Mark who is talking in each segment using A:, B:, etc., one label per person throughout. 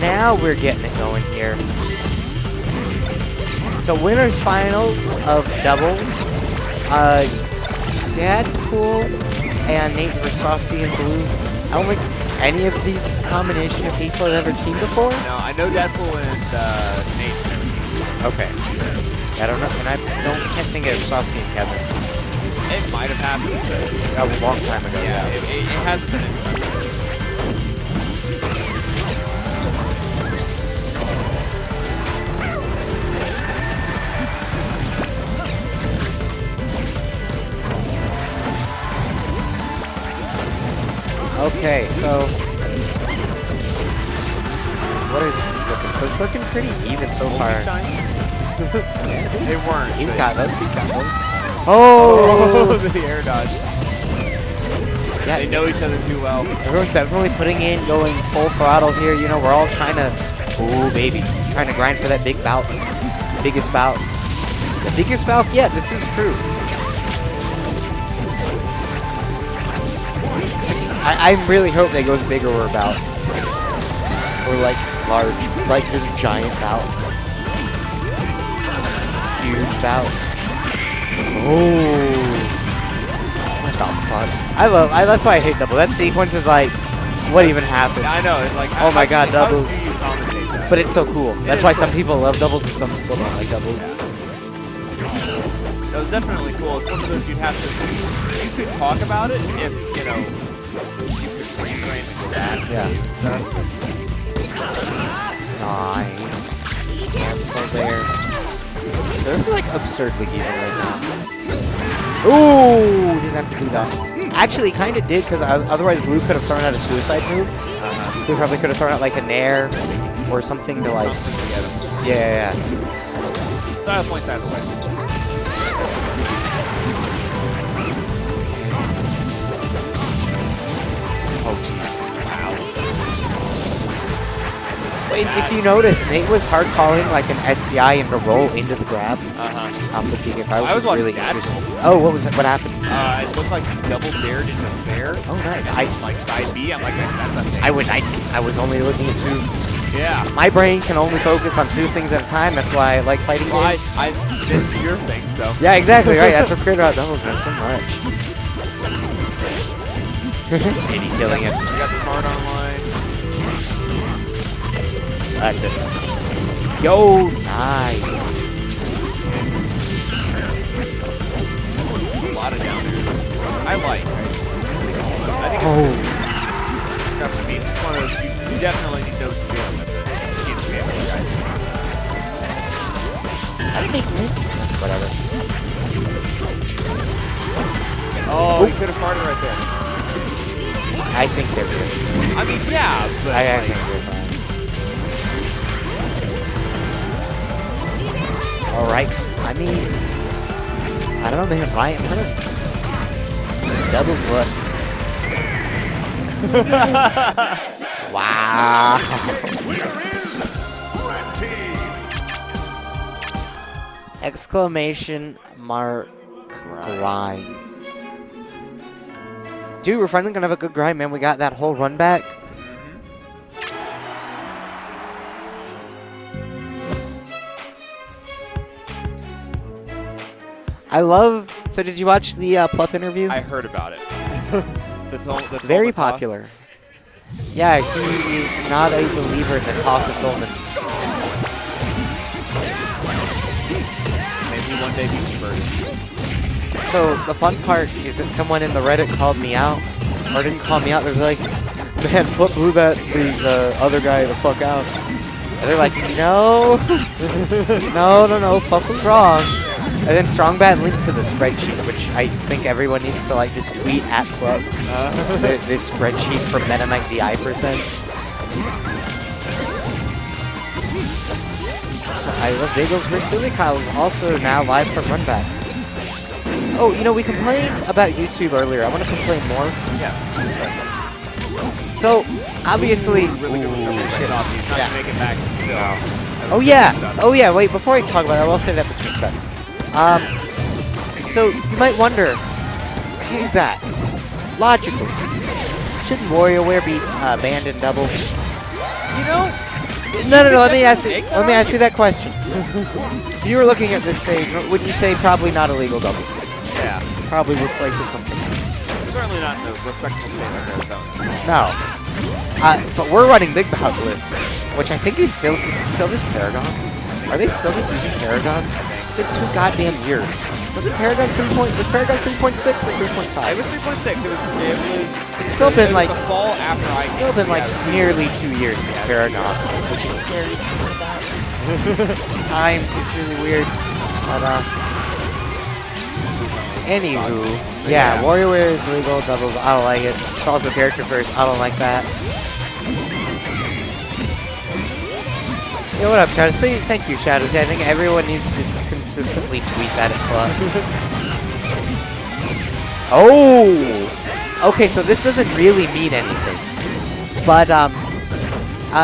A: now we're getting it going here. So winners finals of doubles. Dadpool and Nate versus Softie and Blue. I don't think any of these combination of people have ever teamed before.
B: No, I know Dadpool and Nate.
A: Okay. I don't know, and can't think of Softie and Kevin.
B: It might have happened, but
A: A long time ago.
B: yeah, it hasn't been.
A: Okay, so what is this looking? So it's looking pretty even so far.
B: They weren't.
A: He's got those. He's got those.
B: Oh, the air dodge.
A: Yeah,
B: They know each other too well.
A: everyone's definitely putting in, going full throttle here. You know, we're all trying to, ooh baby, trying to grind for that big bout, biggest bout. The biggest bout? Yeah, this is true. I really hope they go bigger or bout. Or like large, like this giant bout. Huge bout. Oh. What the fuck? That's why I hate double. That sequence is like, what even happened?
B: I know, it's like,
A: Oh my god,
B: how
A: doubles.
B: do you commentate that?
A: But it's so cool. That's
B: is
A: why
B: cool.
A: some people love doubles and some people don't like doubles.
B: That was definitely cool. It's one of those you could talk about it if, you know, you could reframe that.
A: Yeah.
B: Stuff.
A: Nice. Cancel there. So this is like absurdly even right now. Ooh, didn't have to do that. Actually, kind of did, because otherwise Blue could have thrown out a suicide move. He probably could have thrown out like a nair or something to like.
B: Something to get him.
A: Yeah.
B: Style points out of the way.
A: Oh jeez. Wait, if you notice, Nate was hard calling like an SDI and to roll into the grab. Off the peak. If I was
B: watching
A: really
B: Dadpool.
A: interested. Oh, what was it? What happened?
B: It looked like he double dared into fair.
A: Oh, nice.
B: I was like side B. I'm like, that's a thing.
A: I was only looking at two.
B: Yeah.
A: My brain can only focus on two things at a time. That's why I like fighting
B: Well,
A: games.
B: this is your thing, so.
A: Yeah, exactly, right. That's what's great about doubles, man. So much. Diddy killing it.
B: We got the card online.
A: That's it. Yo, nice.
B: A lot of down there. I think it's,
A: Oh.
B: I mean, it's one of those, you definitely need those dealing with it.
A: How did they win? Whatever.
B: Oh, he could have farted right there.
A: I think they're good.
B: I mean, yeah, but
A: I
B: like,
A: think they're fine. Alright. I mean, I don't know, man. Ryan, kind of doubles what? Wow. Exclamation mark grind. Dude, we're finally gonna have a good grind, man. We got that whole run back. I love. So, did you watch the Plup interview?
B: I heard about it.
A: Very popular. Yeah, he is not a believer in the toss of dolmens.
B: Maybe one day he converted.
A: So the fun part is that someone in the Reddit called me out, or didn't call me out. They're like, "Man, Plup blew the other guy the fuck out." And they're like, "No, no, Plup was wrong." And then Strongbad linked to the spreadsheet, which I think everyone needs to like just tweet at Plup. This spreadsheet for Meta Knight DI %. So I Love Bagels vs. Silly Kyle is also now live from Runback. Oh, you know, we complained about YouTube earlier. I want to complain more.
B: Yes.
A: So, obviously...
B: Really good shit off. He's not to make it back still.
A: Oh yeah, wait, before I talk about it, I will say that between sets. So, you might wonder, hey Zach, logically, shouldn't WarioWare be banned in doubles?
B: You know,
A: No. Let me ask you that question. If you were looking at this stage, would you say probably not illegal doubles?
B: Yeah.
A: Probably replace it something else.
B: Certainly not in a respectable state like Arizona.
A: No. But we're running Big Bout Bliss, which I think is he still just Paragon? Are they still just using Paragon? It's been 2 goddamn years. Was it Paragon 3. Was Paragon 3.6 or 3.5?
B: It was 3.6.
A: It's still been like
B: the fall after I.
A: Still been like nearly 2 years since Paragon, which is scary to think about. Time is really weird. But anywho, yeah, WarioWare is legal doubles. I don't like it. It's also character first. I don't like that. Yo, what up, Shadows? Thank you, Shadows. I think everyone needs to just consistently tweet that at Club. Oh! Okay, so this doesn't really mean anything. But,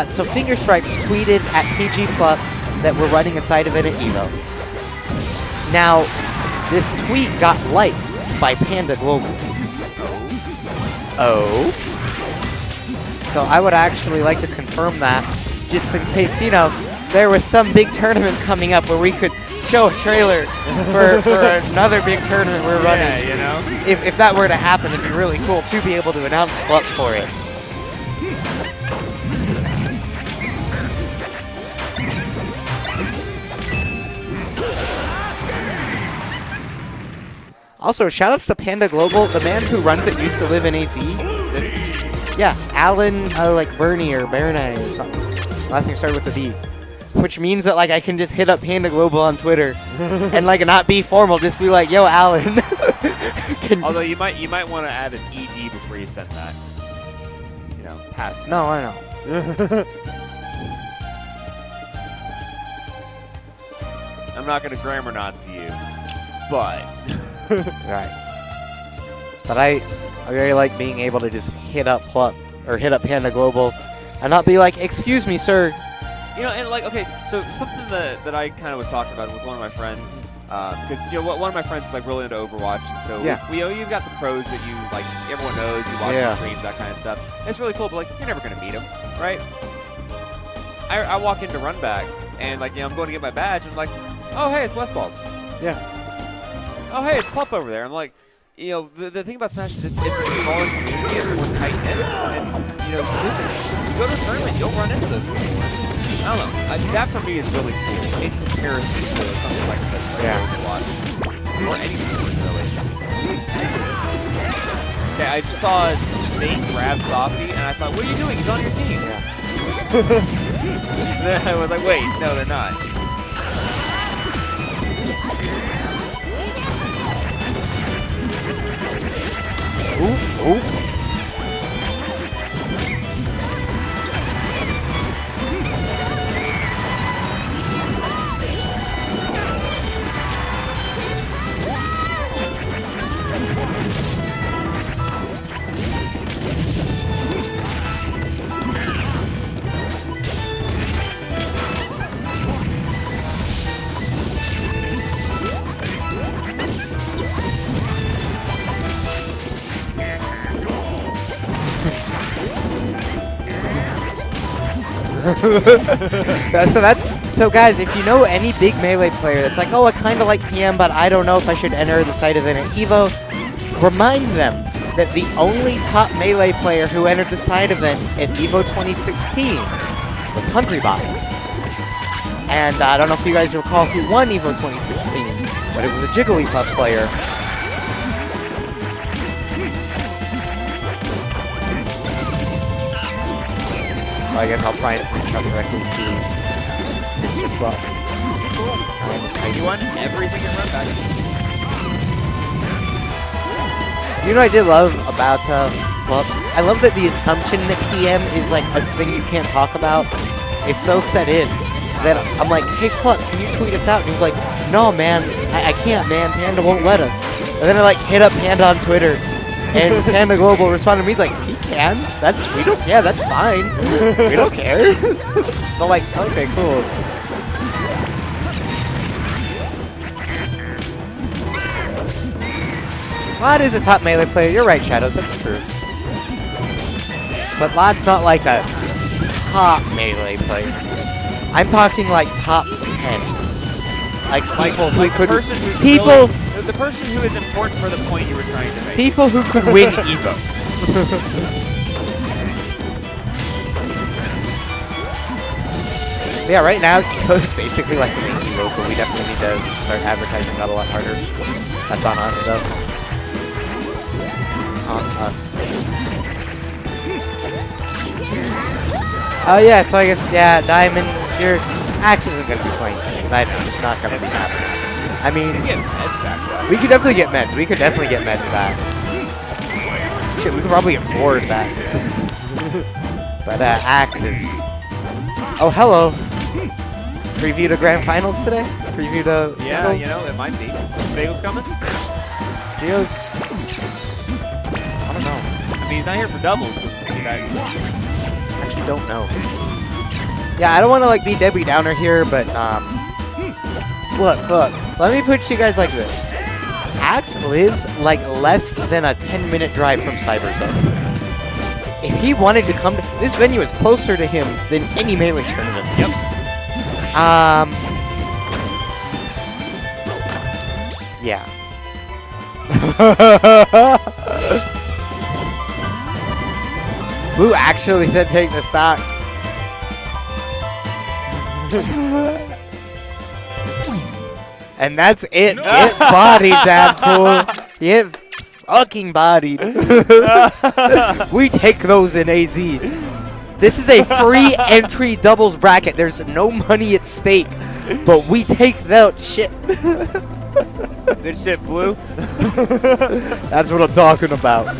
A: so Finger Stripes tweeted at PG Club that we're running a side event at EVO. Now, this tweet got liked by Panda Global. Oh? So I would actually like to confirm that, just in case, there was some big tournament coming up where we could show a trailer for another big tournament we're running.
B: Yeah,
A: If that were to happen, it'd be really cool to be able to announce Club for it. Also, shoutouts to Panda Global. The man who runs it used to live in AZ. Yeah, Alan, like Bernie or Bernie or something. Last name started with a B. Which means that, like, I can just hit up Panda Global on Twitter and, like, not be formal. Just be like, yo, Alan.
B: Although you might want to add an ED before you send that. Pass.
A: No, I know.
B: I'm not going to grammar Nazi you, but...
A: Right. But I really like being able to just hit up Plup or hit up Panda Global and not be like, excuse me, sir.
B: And like, okay, so something that I kind of was talking about with one of my friends, because one of my friends is like really into Overwatch, and so you've got the pros that you like, everyone knows, you watch the streams, that kind of stuff. And it's really cool, but like you're never gonna meet them, right? I walk into Runback and like I'm going to get my badge, and I'm like, oh hey, it's Westballs.
A: Yeah.
B: Oh hey, it's Plup over there. I'm like, the thing about Smash is it's a smaller community, it's more tight knit, and you just go to a tournament, you'll run into those people. I don't know. That for me is really cool in comparison to something like I said, Overwatch or any sport really. Okay, I just saw Nate grab Softie, and I thought, what are you doing? He's on your team.
A: Yeah.
B: Then I was like, wait, no, they're not.
A: Ooh. So guys, if you know any big Melee player that's like, oh, I kind of like PM, but I don't know if I should enter the side event at EVO, remind them that the only top Melee player who entered the side event at EVO 2016 was Hungrybox. And I don't know if you guys recall who won EVO 2016, but it was a Jigglypuff player. So I guess I'll try and reach out directly to Mr. Plup.
B: You won everything in Runback.
A: You know what I did love about Plup? I love that the assumption that PM is like a thing you can't talk about. It's so set in that I'm like, hey Plup, can you tweet us out? And he's like, no man, I can't man, Panda won't let us. And then I like hit up Panda on Twitter. And Panda Global responded to me, he's like, he can? That's fine. We don't care. I'm like, okay, cool. Lot is a top Melee player. You're right, Shadows, that's true. But Lot's not like a top melee player. I'm talking like top 10. Like people who could
B: the person who is important for the point you were trying to make.
A: People who could win Evo. Yeah, right now Evo is basically like an AC local. We definitely need to start advertising that a lot harder. That's on us though. It's on us. Oh yeah, so I guess Diamond, your Axe isn't gonna be playing. That's not gonna happen. I mean, we could definitely get meds. We could definitely get meds back. Shit, we could probably get Ford back. But Axe is. Oh, hello. Preview to grand finals today. Preview to
B: singles? You know, it might be. Bagels coming?
A: Geo's. I don't know.
B: I mean, he's not here for doubles. So
A: Actually, don't know. Yeah, I don't want to like be Debbie Downer here, but look. Let me put you guys like this. Axe lives like less than a 10-minute drive from Cyberzone. If he wanted to come to this venue is closer to him than any Melee tournament.
B: Yep.
A: Yeah. Blue actually said take the stock. And that's it. Get bodied, Dadpool. Get fucking bodied. We take those in AZ. This is a free entry doubles bracket. There's no money at stake, but we take that shit.
B: Good shit, Blue.
A: That's what I'm talking about.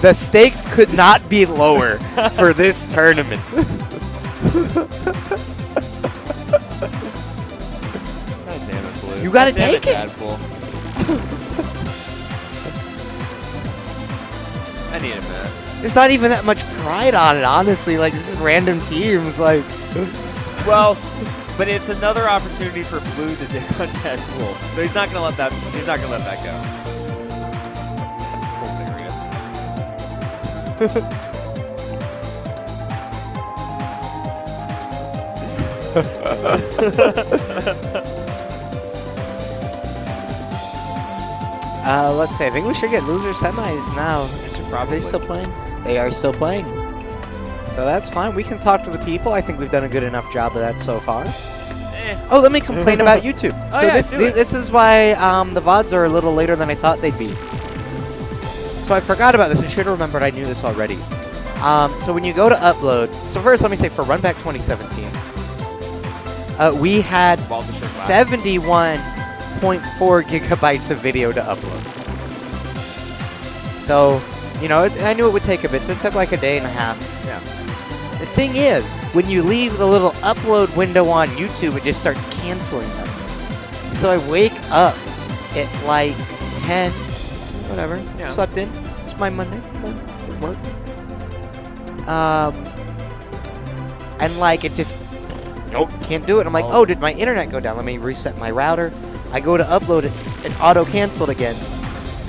A: The stakes could not be lower for this tournament.
B: God damn it, Blue.
A: You gotta take it.
B: Dadpool. I need it, man.
A: There's not even that much pride on it, honestly. Like, this is random teams. Like,
B: well, but it's another opportunity for Blue to dig on Dadpool. So he's not gonna let that. He's not gonna let that go. That's hilarious.
A: Let's see. I think we should get loser semis now. Are they still playing? They are still playing. So that's fine. We can talk to the people. I think we've done a good enough job of that so far. Oh, let me complain about YouTube.
B: Oh,
A: so
B: yeah,
A: this is why the VODs are a little later than I thought they'd be. So I forgot about this. I should have remembered I knew this already. So when you go to upload, so first let me say for Runback 2017, we had 71.4 gigabytes of video to upload. So, you know, I knew it would take a bit, so it took like a day and a half.
B: Yeah.
A: The thing is, when you leave the little upload window on YouTube, it just starts canceling them. So I wake up at like 10, whatever, slept in. It's my Monday, it worked. And like it just, nope, can't do it. I'm like, oh, did my internet go down? Let me reset my router. I go to upload it, and auto-canceled again.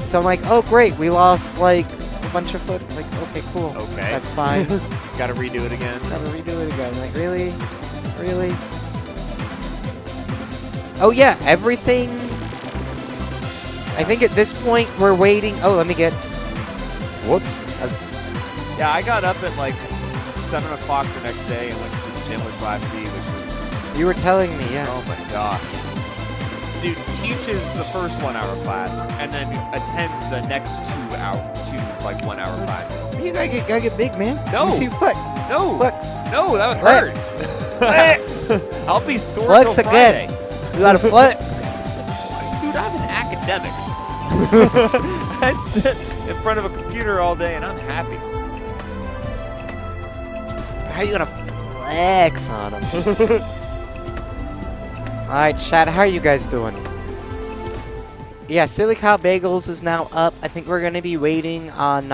A: So I'm like, oh, great, we lost like a bunch of foot. Like, okay, cool.
B: Okay.
A: That's fine.
B: Gotta redo it again.
A: Gotta redo it again. Like, really? Really? Oh, yeah, everything. I think at this point we're waiting. Oh, let me get. Whoops.
B: Yeah, I got up at like 7 o'clock the next day and went to the gym with Class C, which was.
A: You were telling me, yeah.
B: Oh my gosh. Dude teaches the first 1 hour class and then attends the next 2 like 1 hour classes.
A: You gotta get big, man.
B: No.
A: You see flex.
B: No.
A: Flex.
B: No, that would
A: Flex.
B: hurt.
A: Flex.
B: I'll be sore
A: Flex
B: till
A: again.
B: Friday.
A: You gotta flex.
B: Dude, I'm in academics. I sit in front of a computer all day and I'm happy.
A: How are you gonna flex on them? Alright, chat, how are you guys doing? Yeah, Silly Cow Bagels is now up. I think we're gonna be waiting on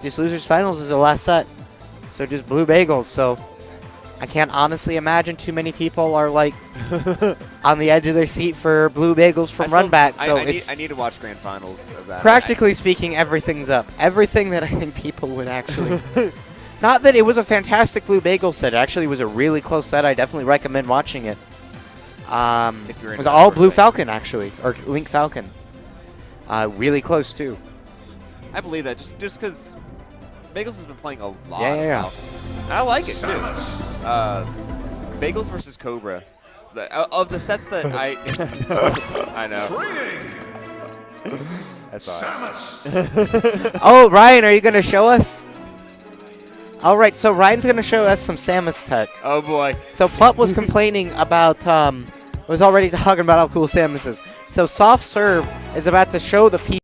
A: just Losers Finals is the last set. So just Blue Bagels, so I can't honestly imagine too many people are like on the edge of their seat for blue bagels from Run Back. So
B: I need to watch grand finals of that.
A: Practically speaking, everything's up. Everything that I think people would actually. Not that it was a fantastic blue bagel set. It actually was a really close set. I definitely recommend watching it. It was all Blue Falcon, actually, or Link Falcon. Really close, too.
B: I believe that just because Bagels has been playing a lot.
A: Yeah.
B: I like it, too. Bagels versus Cobra. Of the sets that I... I know. That's all right.
A: Oh, Ryan, are you going to show us? All right, so Ryan's going to show us some Samus tech.
B: Oh, boy.
A: So Pup was complaining about, was already talking about how cool Samus is. So Soft Serve is about to show the people